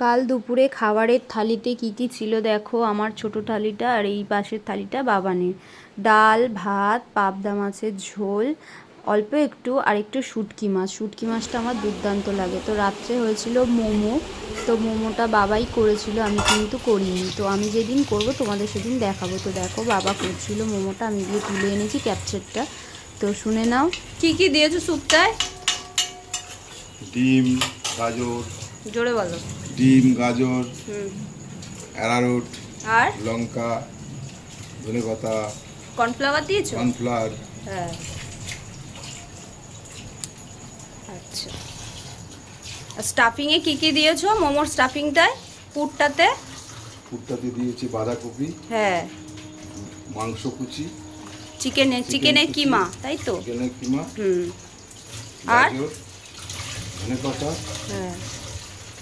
কাল দুপুরে খাবারের থালিতে কি কি ছিল দেখো। আমার ছোট থালিটা আর এই পাশের থালিটা বাবানের। ডাল, ভাত, পাবদা মাছের ঝোল, অল্প একটু আর একটু শুটকি মাছ। শুটকি মাছটা আমার দুর্দান্ত লাগে। তো রাত্রে হয়েছিল মোমো। তো মোমোটা বাবাই করেছিল, আমি কিন্তু করিনি। তো আমি যেদিন করব তোমাদের সেদিন দেখাবো। তো দেখো বাবা করছিল মোমোটা, আমি গিয়ে তুলে এনেছি ক্যাপচারটা। তো শুনে নাও কি কি দিয়েছো স্যুপটায়। ডিম, গাজর, জোরে বলো। ডিম, গাজর, হুম। অ্যারারুট, আর লঙ্কা, ধনেপাতা, কর্নফ্লাওয়ার দিয়েছো? কর্নফ্লাওয়ার। হ্যাঁ। আচ্ছা, স্টাফিংয়ে কি কি দিয়েছো মোমোর স্টাফিংটায়? পুরটাতে পুরটাতে দিয়েছি বাঁধাকপি, হ্যাঁ, মাংস কুচি, চিকেনের কুচি, কিমা, তাই তো? চিকেনের কিমা, হুম। আর গাজর, ধনেপাতা, হ্যাঁ।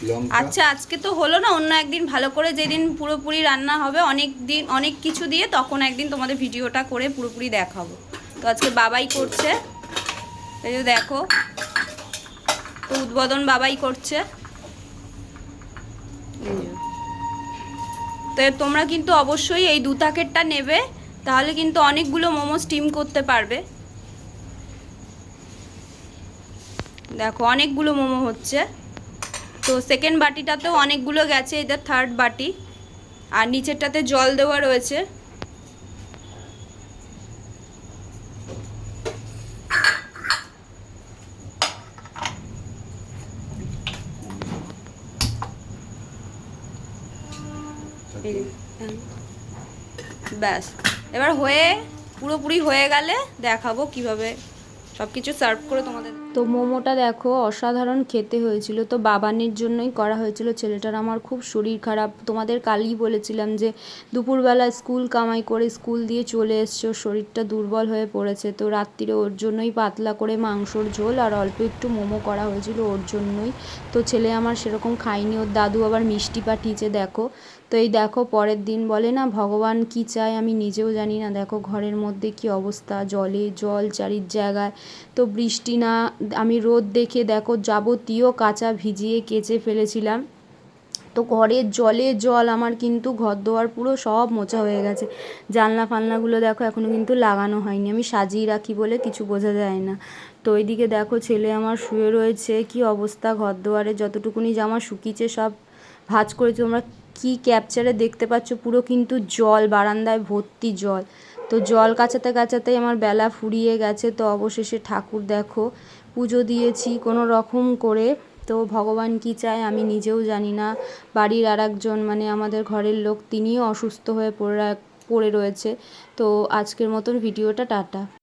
লঙ্কা। আচ্ছা, আজকে তো হলো না, অন্য একদিন ভালো করে যেদিন পুরোপুরি রান্না হবে অনেক দিন অনেক কিছু দিয়ে, তখন একদিন তোমাদের ভিডিওটা করে পুরোপুরি দেখাবো। তো আজকে বাবাই করছে, এই যে দেখো, তো উদ্বোধন বাবাই করছে। তো তোমরা কিন্তু অবশ্যই এই 2 প্যাকেটটা নেবে, তাহলে কিন্তু অনেকগুলো মোমো স্টিম করতে পারবে। দেখো অনেকগুলো মোমো হচ্ছে। তো সেকেন্ড বাটিটাতেও অনেকগুলো গেছে, এটা থার্ড বাটি। আর নিচেরটাতে জল দেওয়া রয়েছে। ব্যাস, এবার পুরোপুরি হয়ে গেলে দেখাবো কিভাবে সব কিছু সার্ভ করে তোমাদের। তো মোমোটা দেখো অসাধারণ খেতে হয়েছিল। তো বাবানের জন্যই করা হয়েছিল। ছেলেটার আমার খুব শরীর খারাপ, তোমাদের কালই বলেছিলাম যে দুপুরবেলা স্কুল কামাই করে স্কুল দিয়ে চলে এসছে, ওর শরীরটা দুর্বল হয়ে পড়েছে। তো রাত্রিরে ওর জন্যই পাতলা করে মাংসর ঝোল আর অল্প একটু মোমো করা হয়েছিল ওর জন্যই। তো ছেলে আমার সেরকম খায়নি, ওর দাদু আবার মিষ্টি পাঠিয়েছে দেখো। তো এই দেখো পরের দিন বলে না ভগবান কি চায় আমি নিজেও জানি না। দেখো ঘরের মধ্যে কি অবস্থা, জলে জল চারির জায়গায়। তো বৃষ্টি না, আমি রোদ দেখে দেখো যাবতীয় কাঁচা ভিজিয়ে কেচে ফেলেছিলাম। তো ঘরের জলে জল, আমার কিন্তু ঘর দোয়ার পুরো সব মোছা হয়ে গেছে। জানলা ফালনাগুলো দেখো এখনও কিন্তু লাগানো হয়নি, আমি সাজিয়ে রাখি বলে কিছু বোঝা যায় না। তো ওইদিকে দেখো ছেলে আমার শুয়ে রয়েছে, কি অবস্থা ঘর দোয়ারে, যতটুকুনি জামা শুকিয়েছে সব ভাঁজ করেছে। তোমরা কি ক্যাপচারে দেখতে পাচ্ছ, পুরো কিন্তু জল, বারান্দায় ভর্তি জল। তো জল কাচাতে কাচাতেই আমার বেলা ফুরিয়ে গেছে। তো অবশেষে ঠাকুর দেখো পুজো দিয়েছি কোনো রকম করে। তো ভগবান কি চায় আমি নিজেও জানি না। বাড়ির আরেকজন মানে আমাদের ঘরের লোক, তিনিও অসুস্থ হয়ে পড়ে রয়েছে। তো আজকের মতন ভিডিওটা টাটা।